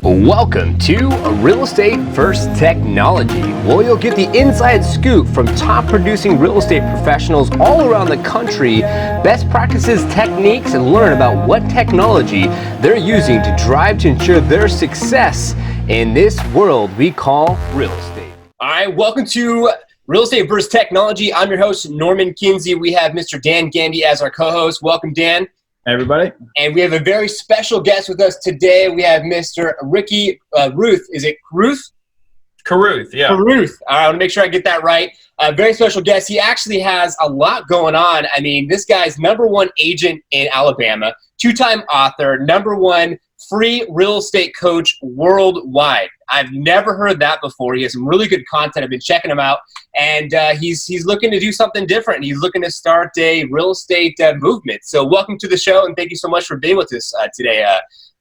Welcome to Real Estate First Technology, where you'll get the inside scoop from top producing real estate professionals all around the country, best practices, techniques, and learn about what technology they're using to drive to ensure their success in this world we call real estate. All right, welcome to Real Estate First Technology. I'm your host, Norman Kinsey. We have Mr. Dan Gandy as our co-host. Welcome, Dan. Hey, everybody. And we have a very special guest with us today. We have Mr. Ricky Ruth. Is it Carruth? Carruth, yeah. Carruth. I want to make sure I get that right. A very special guest. He actually has a lot going on. I mean, this guy's #1 agent in Alabama, two-time author, #1 free real estate coach worldwide. I've never heard that before. He has some really good content. I've been checking him out, and he's looking to do something different. He's looking to start a real estate movement. So welcome to the show, and thank you so much for being with us today,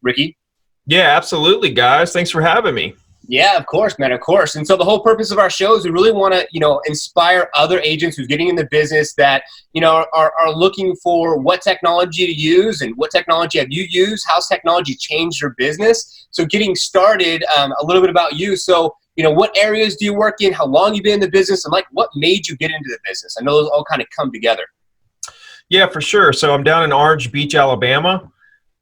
Ricky. Yeah, absolutely, guys. Thanks for having me. Yeah, of course, man, of course. And so the whole purpose of our show is we really want to, inspire other agents who's getting in the business that, are looking for what technology to use and what technology have you used, how's technology changed your business. So getting started, a little bit about you. So, what areas do you work in, how long you've been in the business, and what made you get into the business? I know those all kind of come together. Yeah, for sure. So I'm down in Orange Beach, Alabama.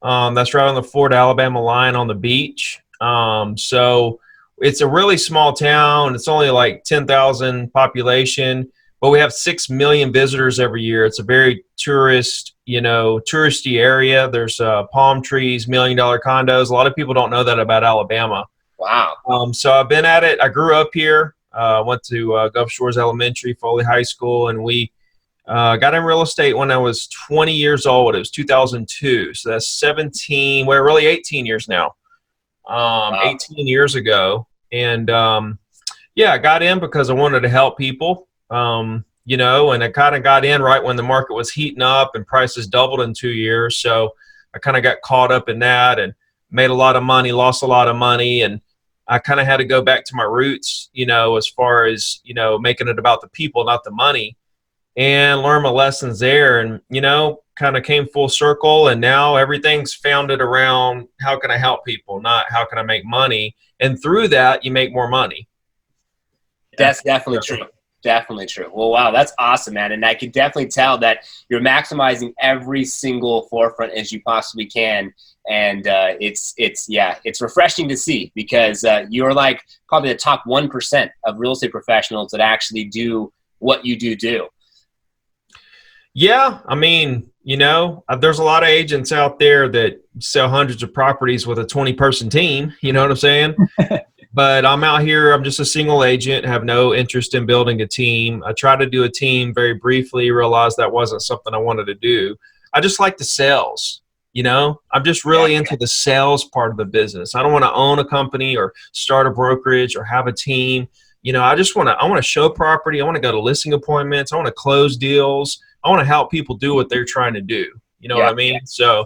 That's right on the Florida-Alabama line on the beach. So it's a really small town. It's only like 10,000 population, but we have 6 million visitors every year. It's a very touristy area. There's palm trees, $1 million condos. A lot of people don't know that about Alabama. Wow. So I've been at it. I grew up here. Went to Gulf Shores Elementary, Foley High School, and we got in real estate when I was 20 years old. It was 2002. So that's 17, well, really 18 years now. 18 years ago. And, I got in because I wanted to help people, and I kind of got in right when the market was heating up and prices doubled in 2 years. So I kind of got caught up in that and made a lot of money, lost a lot of money. And I kind of had to go back to my roots, as far as, making it about the people, not the money, and learn my lessons there. And, kind of came full circle, and now everything's founded around how can I help people, not how can I make money. And through that, you make more money. That's definitely true. Definitely true. Well, wow, that's awesome, man. And I can definitely tell that you're maximizing every single forefront as you possibly can. And it's refreshing to see, because you're like probably the top 1% of real estate professionals that actually do what you do. Yeah, I mean, there's a lot of agents out there that sell hundreds of properties with a 20-person team. You know what I'm saying? But I'm out here. I'm just a single agent, have no interest in building a team. I tried to do a team very briefly, realized that wasn't something I wanted to do. I just like the sales. I'm just really into the sales part of the business. I don't want to own a company or start a brokerage or have a team. I want to show property. I want to go to listing appointments. I want to close deals. I want to help people do what they're trying to do. You know what I mean? So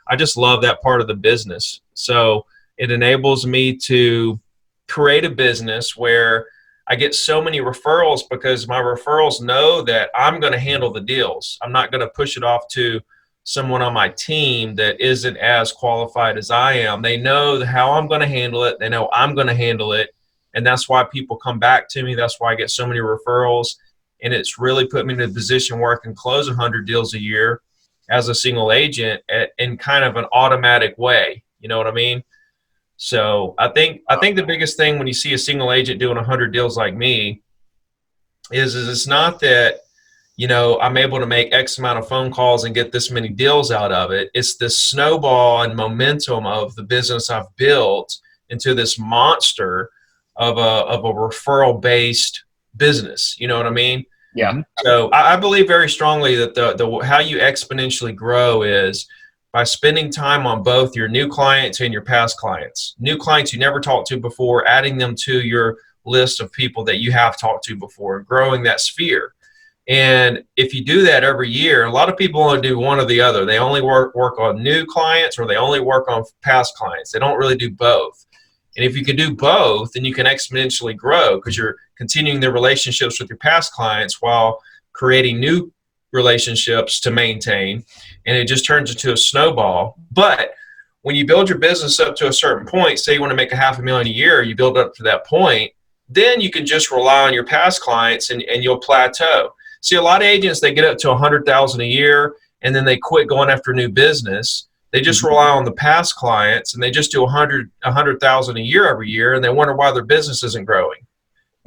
I just love that part of the business. So it enables me to create a business where I get so many referrals, because my referrals know that I'm going to handle the deals. I'm not going to push it off to someone on my team that isn't as qualified as I am. They know how I'm going to handle it. They know I'm going to handle it. And that's why people come back to me. That's why I get so many referrals. And it's really put me in a position where I can close 100 deals a year as a single agent in kind of an automatic way. You know what I mean? So I think the biggest thing when you see a single agent doing 100 deals like me is it's not that, I'm able to make X amount of phone calls and get this many deals out of it. It's the snowball and momentum of the business I've built into this monster of a referral based business. You know what I mean? Yeah. So I believe very strongly that the how you exponentially grow is by spending time on both your new clients and your past clients. New clients you never talked to before, adding them to your list of people that you have talked to before, growing that sphere. And if you do that every year, a lot of people only do one or the other. They only work on new clients, or they only work on past clients. They don't really do both. And if you can do both, then you can exponentially grow, because you're continuing the relationships with your past clients while creating new relationships to maintain. And it just turns into a snowball. But when you build your business up to a certain point, say you want to make $500,000 a year, you build up to that point, then you can just rely on your past clients and you'll plateau. See, a lot of agents, they get up to 100,000 a year and then they quit going after new business. They just rely on the past clients and they just do 100,000 a year every year, and they wonder why their business isn't growing.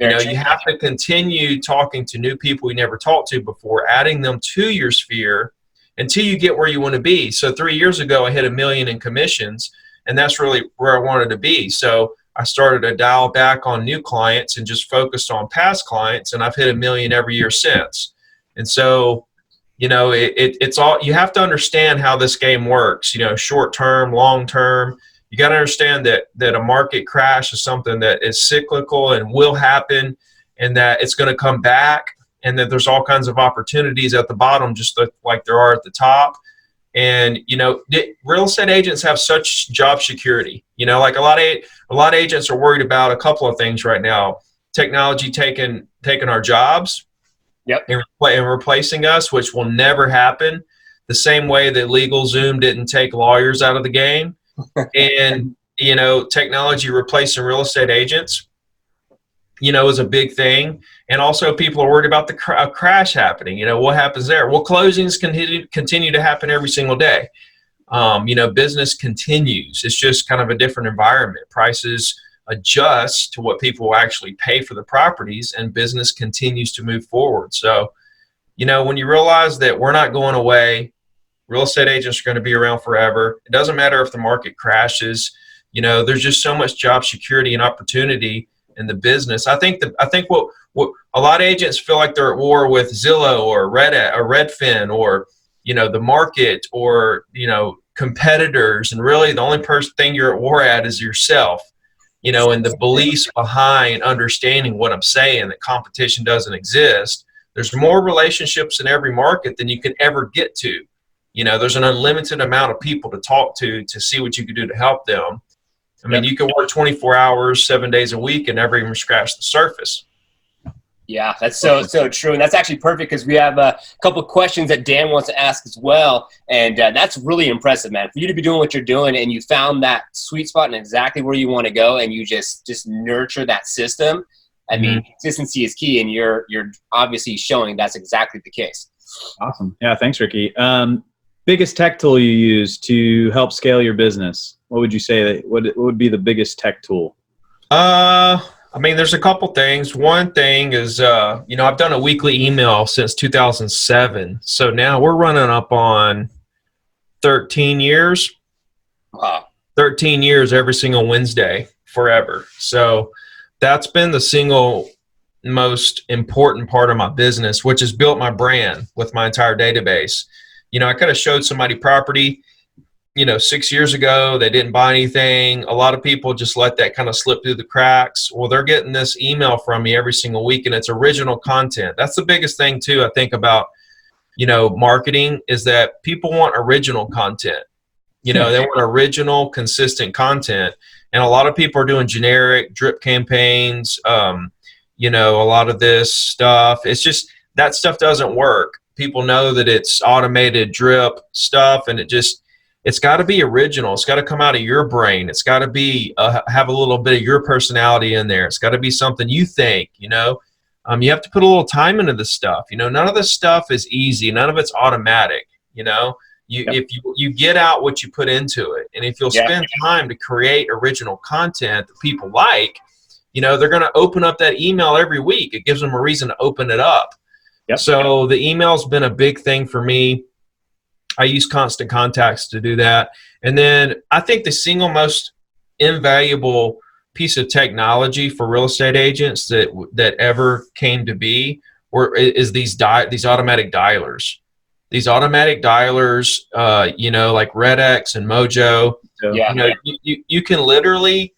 You know, you have to continue talking to new people you never talked to before, adding them to your sphere until you get where you want to be. So 3 years ago, I hit $1 million in commissions, and that's really where I wanted to be. So I started to dial back on new clients and just focused on past clients, and I've hit $1 million every year since. And so, you know, it's all, you have to understand how this game works, you know, short term, long term. You got to understand that a market crash is something that is cyclical and will happen, and that it's going to come back, and that there's all kinds of opportunities at the bottom, just like there are at the top. And, you know, real estate agents have such job security. You know, like a lot of agents are worried about a couple of things right now. Technology taking our jobs. Yep. And replacing us, which will never happen. The same way that LegalZoom didn't take lawyers out of the game. And, you know, technology replacing real estate agents, you know, is a big thing. And also people are worried about the crash happening. You know, what happens there? Well, closings continue to happen every single day. You know, business continues. It's just kind of a different environment. Prices adjust to what people will actually pay for the properties, and business continues to move forward. So, you know, when you realize that we're not going away, real estate agents are going to be around forever. It doesn't matter if the market crashes. You know, there's just so much job security and opportunity in the business. I think what a lot of agents feel like they're at war with Zillow or Redfin or, you know, the market or, you know, competitors. And really the only thing you're at war at is yourself, you know, and the beliefs behind understanding what I'm saying, that competition doesn't exist. There's more relationships in every market than you can ever get to. You know, there's an unlimited amount of people to talk to see what you can do to help them. I mean, you can work 24 hours, 7 days a week and never even scratch the surface. Yeah, that's so true. And that's actually perfect because we have a couple of questions that Dan wants to ask as well. And that's really impressive, man. For you to be doing what you're doing and you found that sweet spot and exactly where you want to go, and you just nurture that system. I mean, consistency is key, and you're obviously showing that's exactly the case. Awesome. Yeah, thanks, Ricky. Biggest tech tool you use to help scale your business? What would you say what would be the biggest tech tool? I mean, there's a couple things. One thing is, you know, I've done a weekly email since 2007. So now we're running up on 13 years. Wow. 13 years every single Wednesday forever. So that's been the single most important part of my business, which has built my brand with my entire database. You know, I could have showed somebody property, you know, 6 years ago, they didn't buy anything. A lot of people just let that kind of slip through the cracks. Well, they're getting this email from me every single week, and it's original content. That's the biggest thing too, I think, about, you know, marketing, is that people want original content. You know, they want original, consistent content. And a lot of people are doing generic drip campaigns, you know, a lot of this stuff. It's just, that stuff doesn't work. People know that it's automated drip stuff, and it's got to be original. It's got to come out of your brain. It's got to be have a little bit of your personality in there. It's got to be something you think, you know. You have to put a little time into this stuff. You know, none of this stuff is easy. None of it's automatic, you know. If you get out what you put into it, and if you'll spend time to create original content that people like, you know, they're going to open up that email every week. It gives them a reason to open it up. So the email's been a big thing for me. I use Constant Contacts to do that. And then I think the single most invaluable piece of technology for real estate agents that ever came to be is these automatic dialers. These automatic dialers, you know, like RedX and Mojo. You know, you can literally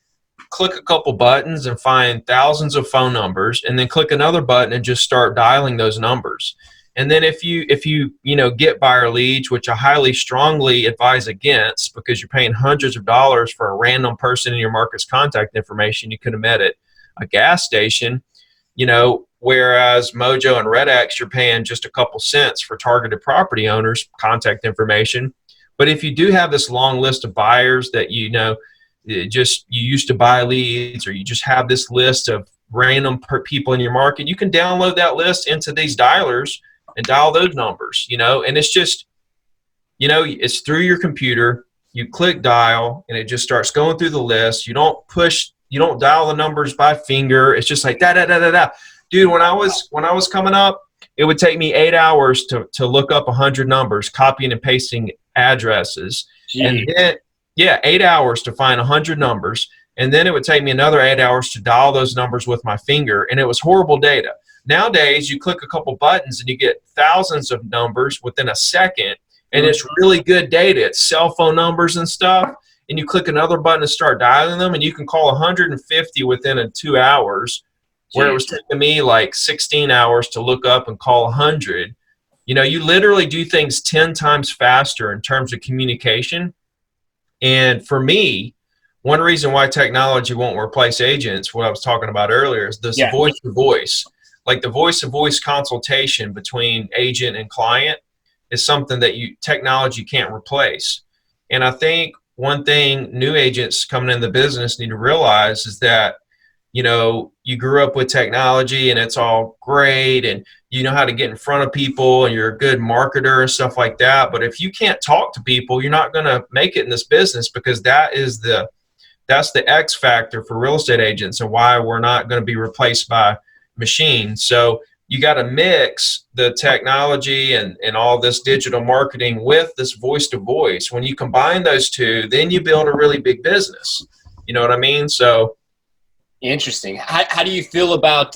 click a couple buttons and find thousands of phone numbers, and then click another button and just start dialing those numbers. And then if you know, get buyer leads, which I strongly advise against, because you're paying hundreds of dollars for a random person in your market's contact information you could have met at a gas station, you know, whereas Mojo and RedX, you're paying just a couple cents for targeted property owners' contact information. But if you do have this long list of buyers that you used to buy leads, or you just have this list of random people in your market, you can download that list into these dialers and dial those numbers, and it's just, it's through your computer. You click dial and it just starts going through the list. You don't dial the numbers by finger. It's just like da da da da da. Dude, when I was coming up, it would take me 8 hours to look up 100 numbers, copying and pasting addresses. Jeez. And then 8 hours to find 100 numbers. And then it would take me another 8 hours to dial those numbers with my finger. And it was horrible data. Nowadays, you click a couple buttons and you get thousands of numbers within a second. And it's really good data. It's cell phone numbers and stuff. And you click another button and start dialing them, and you can call 150 within 2 hours, where it was taking me like 16 hours to look up and call 100. You literally do things 10 times faster in terms of communication. And for me, one reason why technology won't replace agents, what I was talking about earlier, is this voice-to-voice. Like the voice-to-voice consultation between agent and client is something that technology can't replace. And I think one thing new agents coming in the business need to realize is that, you grew up with technology and it's all great and you know how to get in front of people and you're a good marketer and stuff like that. But if you can't talk to people, you're not going to make it in this business, because that's the X factor for real estate agents and why we're not going to be replaced by machines. So you got to mix the technology and all this digital marketing with this voice to voice. When you combine those two, then you build a really big business. You know what I mean? So interesting. How do you feel about,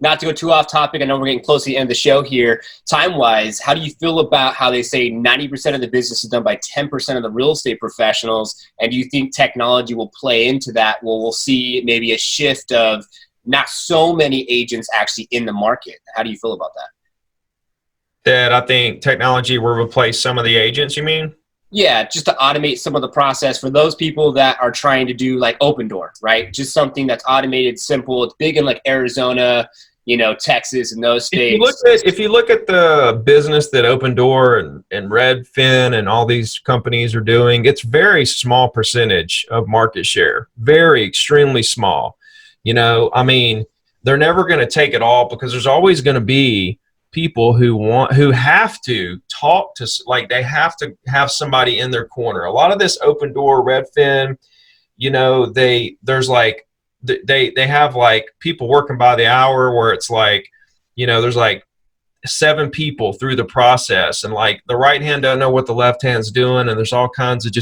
not to go too off topic, I know we're getting close to the end of the show here, time-wise, how do you feel about how they say 90% of the business is done by 10% of the real estate professionals? And do you think technology will play into that? Well, we'll see maybe a shift of not so many agents actually in the market. How do you feel about that? That I think technology will replace some of the agents, you mean? Yeah, just to automate some of the process for those people that are trying to do like Open Door, right? Just something that's automated, simple. It's big in like Arizona, Texas and those states. If you look at the business that Open Door and Redfin and all these companies are doing, it's very small percentage of market share, very extremely small. They're never going to take it all, because there's always going to be people who have to talk to, like they have to have somebody in their corner. A lot of this Open Door, Redfin, they have like people working by the hour, where it's like, there's like 7 people through the process, and like the right hand doesn't know what the left hand's doing, and there's all kinds of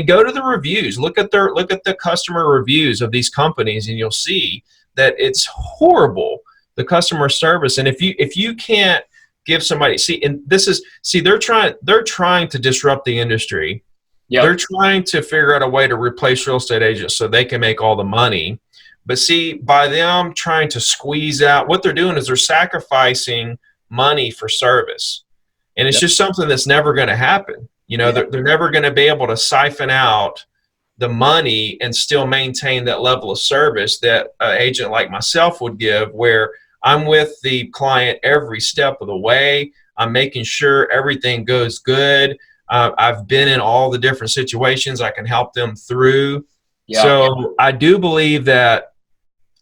go to the reviews, look at the customer reviews of these companies, and you'll see that it's horrible, the customer service. And if you can't give somebody, they're trying to disrupt the industry. Yep. They're trying to figure out a way to replace real estate agents so they can make all the money. But see, by them trying to squeeze out, what they're doing is they're sacrificing money for service. And it's just something that's never going to happen. They're never going to be able to siphon out the money and still maintain that level of service that an agent like myself would give, where I'm with the client every step of the way. I'm making sure everything goes good. I've been in all the different situations. I can help them through. Yeah. So I do believe that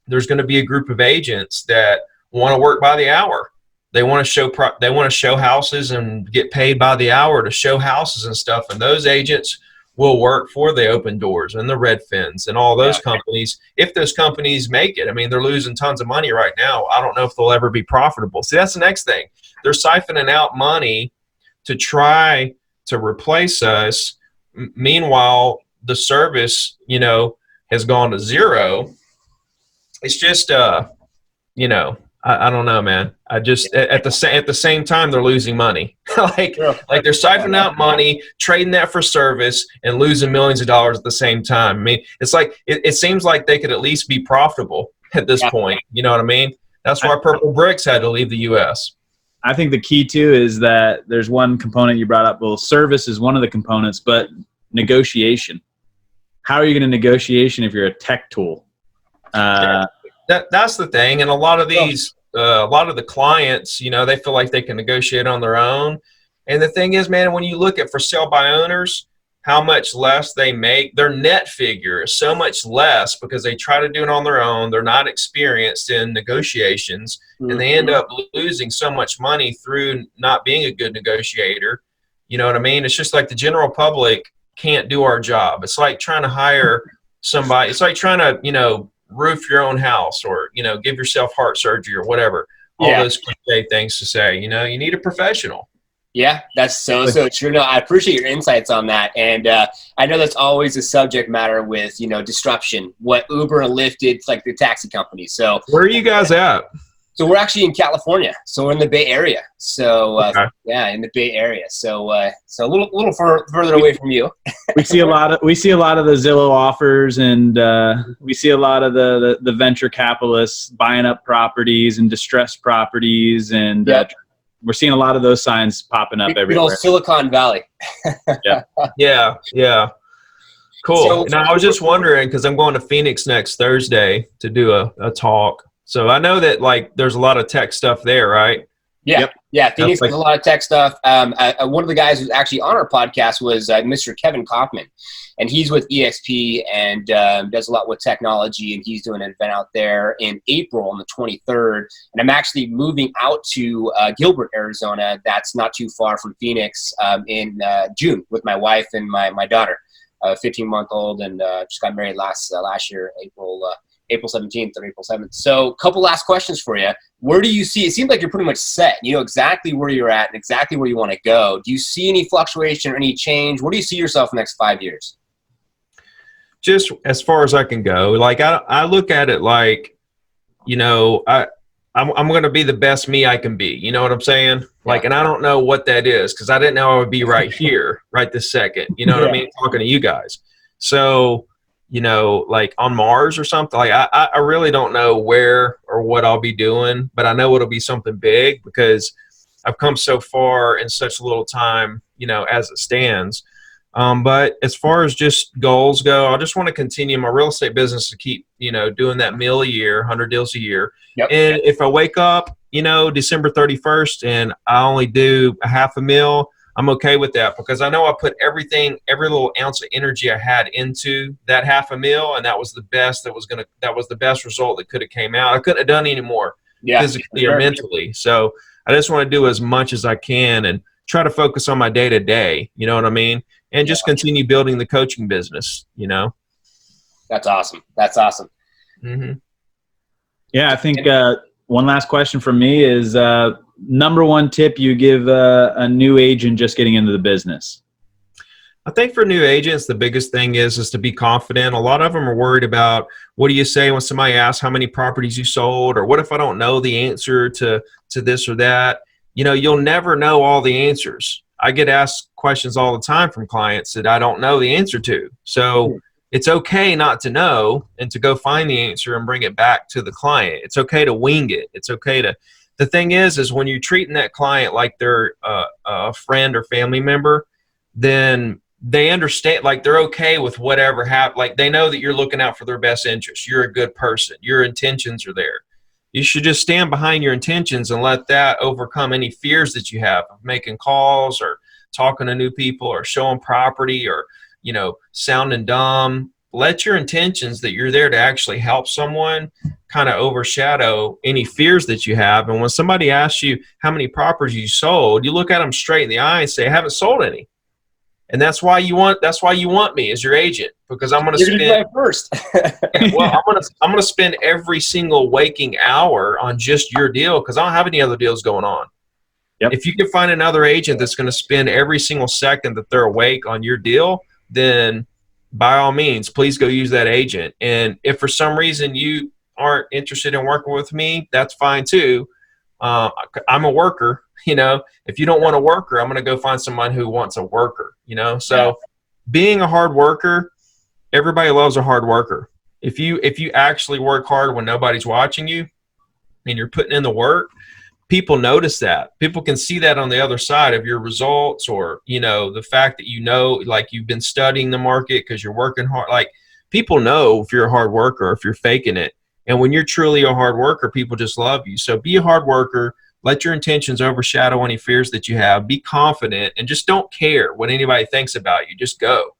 there's going to be a group of agents that want to work by the hour. They want to show houses and get paid by the hour to show houses and stuff. And those agents will work for the Open Doors and the Redfins and all those companies. If those companies make it, they're losing tons of money right now. I don't know if they'll ever be profitable. See, that's the next thing. They're siphoning out money to try to replace us. Meanwhile, the service, has gone to zero. It's just, I don't know, man. I just at the same time they're losing money. like they're siphoning out money, trading that for service, and losing millions of dollars at the same time. It's like it seems like they could at least be profitable at this point. You know what I mean? That's why Purple Bricks had to leave the U.S. I think the key too is that there's one component you brought up. Well, service is one of the components, but negotiation. How are you going to negotiation if you're a tech tool? That's the thing, and a lot of these, a lot of the clients, they feel like they can negotiate on their own. And the thing is, man, when you look at for sale by owners, how much less they make, their net figure is so much less because they try to do it on their own. They're not experienced in negotiations, and they end up losing so much money through not being a good negotiator. You know what I mean? It's just like the general public can't do our job. It's like trying to hire somebody. It's like trying to, roof your own house or, give yourself heart surgery or whatever. All those cliche things to say, you need a professional. Yeah, that's so true. No, I appreciate your insights on that. And I know that's always a subject matter with, disruption, what Uber and Lyft did, like the taxi companies. So where are you guys at? So we're actually in California. So we're in the Bay Area. So in the Bay Area. So so a little further away from you. we see a lot of the Zillow offers, and we see a lot of the venture capitalists buying up properties and distressed properties, and we're seeing a lot of those signs popping up everywhere. Silicon Valley. Yeah. Cool. So, I was just wondering, because I'm going to Phoenix next Thursday to do a talk. So I know that there's a lot of tech stuff there, right? Yeah. Yeah. Phoenix has a lot of tech stuff. One of the guys who's actually on our podcast was Mr. Kevin Kaufman, and he's with EXP and does a lot with technology. And he's doing an event out there in April on the 23rd. And I'm actually moving out to Gilbert, Arizona. That's not too far from Phoenix in June with my wife and my daughter, 15-month-old, and just got married last year, April 17th or April 7th. So a couple last questions for you. Where do you see, it seems like you're pretty much set. You know exactly where you're at and exactly where you want to go. Do you see any fluctuation or any change? Where do you see yourself in the next 5 years? Just as far as I can go. I look at it like, I'm going to be the best me I can be. You know what I'm saying? And I don't know what that is, because I didn't know I would be right here, right this second. You know what I mean? Talking to you guys. So, on Mars or something, I really don't know where or what I'll be doing, but I know it'll be something big because I've come so far in such little time, as it stands. But as far as just goals go, I just want to continue my real estate business to keep, doing that mill a year, 100 deals a year. Yep. And if I wake up, December 31st and I only do a $500,000, I'm okay with that, because I know I put every little ounce of energy I had into that $500,000, and that was the best that was the best result that could have came out. I couldn't have done any more physically or mentally. So I just want to do as much as I can and try to focus on my day to day. You know what I mean? And just continue building the coaching business, That's awesome. That's awesome. Mm-hmm. Yeah. I think, one last question from me is, number one tip you give a new agent just getting into the business? I think for new agents, the biggest thing is to be confident. A lot of them are worried about, what do you say when somebody asks how many properties you sold, or what if I don't know the answer to this or that? You'll never know all the answers. I get asked questions all the time from clients that I don't know the answer to. So it's okay not to know and to go find the answer and bring it back to the client. It's okay to wing it. It's okay to. The thing is when you're treating that client like they're a friend or family member, then they understand, they're okay with whatever happens. They know that you're looking out for their best interest. You're a good person. Your intentions are there. You should just stand behind your intentions and let that overcome any fears that you have of making calls or talking to new people or showing property or, sounding dumb. Let your intentions that you're there to actually help someone kind of overshadow any fears that you have. And when somebody asks you how many properties you sold, you look at them straight in the eye and say, I haven't sold any. And that's why you want me as your agent, because I'm going to spend first. Well, I'm going to spend every single waking hour on just your deal, because I don't have any other deals going on. Yep. If you can find another agent that's going to spend every single second that they're awake on your deal, then by all means, please go use that agent. And if for some reason you aren't interested in working with me, that's fine too. I'm a worker. If you don't want a worker, I'm going to go find someone who wants a worker. So being a hard worker, everybody loves a hard worker. If you actually work hard when nobody's watching you and you're putting in the work, people notice that. People can see that on the other side of your results, or, the fact that you've been studying the market because you're working hard. People know if you're a hard worker or if you're faking it. And when you're truly a hard worker, people just love you. So be a hard worker. let your intentions overshadow any fears that you have. Be confident and just don't care what anybody thinks about you. Just go.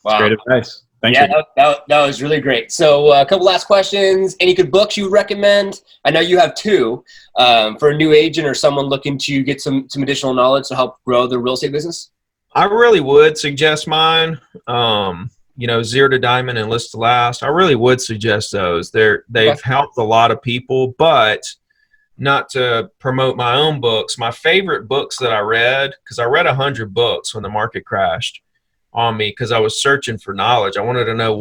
Wow. That's great advice. Thanks. Yeah, that was really great. So a couple last questions. Any good books you recommend? I know you have two for a new agent or someone looking to get some additional knowledge to help grow their real estate business. I really would suggest mine. Zero to Diamond and List to Last. I really would suggest those. They've helped a lot of people, but not to promote my own books. My favorite books that I read, because I read 100 books when the market crashed on me, because I was searching for knowledge. I wanted to know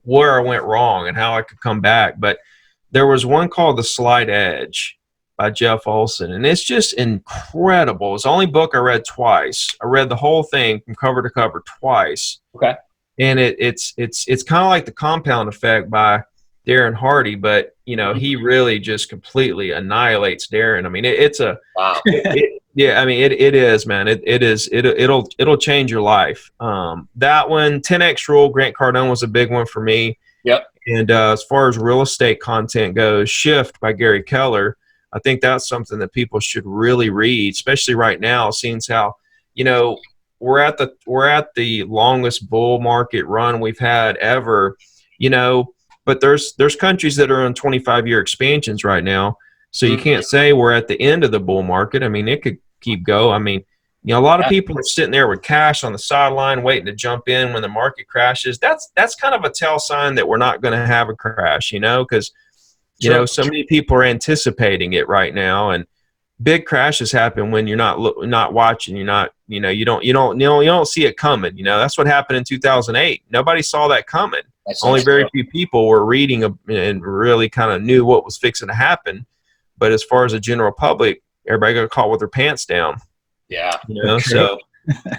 where I went wrong and how I could come back. But there was one called The Slight Edge by Jeff Olson, and it's just incredible. It's the only book I read twice. I read the whole thing from cover to cover twice. Okay. And it's kind of like The Compound Effect by Darren Hardy, but he really just completely annihilates Darren. I mean, it's a wow. Yeah, I mean, it is, man. It'll change your life. That one, 10X Rule, Grant Cardone was a big one for me. Yep. And as far as real estate content goes, Shift by Gary Keller, I think that's something that people should really read, especially right now, seeing how, we're at the longest bull market run we've had ever, but there's countries that are on 25-year expansions right now. So you can't say we're at the end of the bull market. I mean, it could keep going. I mean, a lot of people are sitting there with cash on the sideline waiting to jump in when the market crashes. That's kind of a tell sign that we're not going to have a crash, because, so many people are anticipating it right now. And big crashes happen when you're not watching. You're not, you don't see it coming. That's what happened in 2008. Nobody saw that coming. Only very few people were reading and really kind of knew what was fixing to happen. But as far as the general public, everybody got caught with their pants down. Yeah. So,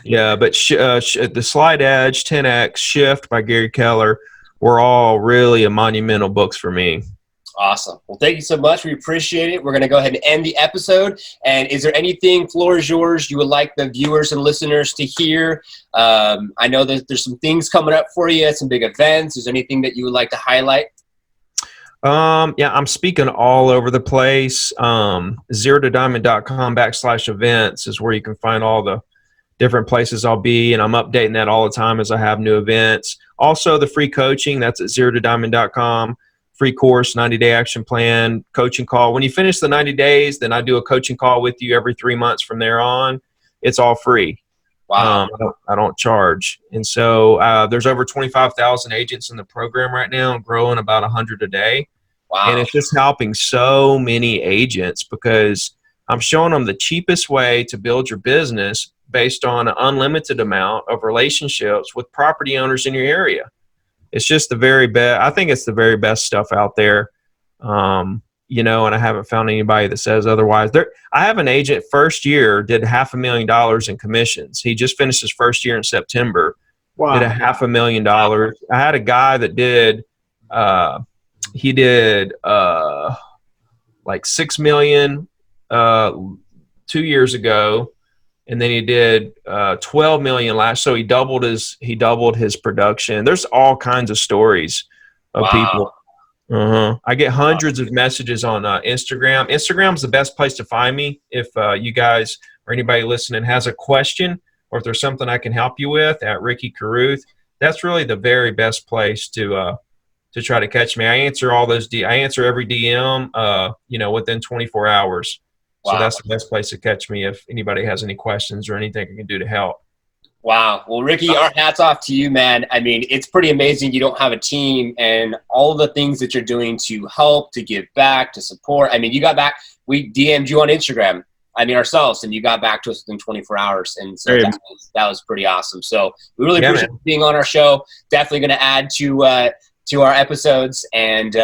yeah, but The Slight Edge, 10X, Shift by Gary Keller were all really monumental books for me. Awesome. Well, thank you so much. We appreciate it. We're going to go ahead and end the episode. And is there anything, floor is yours, you would like the viewers and listeners to hear? I know that there's some things coming up for you, some big events. Is there anything that you would like to highlight? Yeah, I'm speaking all over the place. ZeroToDiamond.com/events is where you can find all the different places I'll be, and I'm updating that all the time as I have new events. Also, the free coaching, that's at ZeroToDiamond.com. Free course, 90-day action plan, coaching call. When you finish the 90 days, then I do a coaching call with you every 3 months from there on. It's all free. Wow. I don't charge. And so there's over 25,000 agents in the program right now, growing about 100 a day. Wow. And it's just helping so many agents because I'm showing them the cheapest way to build your business based on an unlimited amount of relationships with property owners in your area. It's just the very best. I think it's the very best stuff out there. And I haven't found anybody that says otherwise. I have an agent first year did $500,000 in commissions. He just finished his first year in September. Wow. Did $500,000. I had a guy that did, he did like $6 million 2 years ago. And then he did $12 million last. So he doubled his production. There's all kinds of stories of people. I get hundreds of messages on Instagram. Instagram's the best place to find me. If you guys or anybody listening has a question, or if there's something I can help you with, at Ricky Carruth, that's really the very best place to try to catch me. I answer all those. I answer every DM, within 24 hours. So that's the best place to catch me if anybody has any questions or anything I can do to help. Wow. Well, Ricky, our hats off to you, man. I mean, it's pretty amazing you don't have a team and all the things that you're doing to help, to give back, to support. I mean, you got back. We DM'd you on Instagram, ourselves, and you got back to us within 24 hours. And so that was pretty awesome. So we really appreciate you being on our show. Definitely going to add to our episodes. And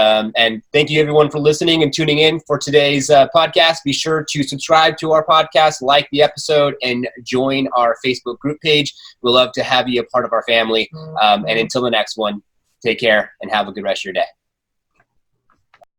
thank you everyone for listening and tuning in for today's podcast. Be sure to subscribe to our podcast, like the episode, and join our Facebook group page. We'd love to have you a part of our family. And until the next one, take care and have a good rest of your day.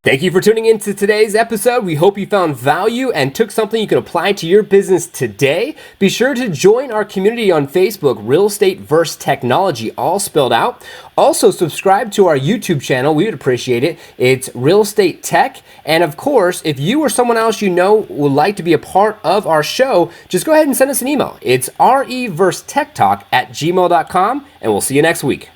Thank you for tuning in to today's episode. We hope you found value and took something you can apply to your business today. Be sure to join our community on Facebook, Real Estate vs. Technology, all spelled out. Also, subscribe to our YouTube channel. We would appreciate it. It's Real Estate Tech. And of course, if you or someone else you know would like to be a part of our show, just go ahead and send us an email. It's reversetechtalk@gmail.com, and we'll see you next week.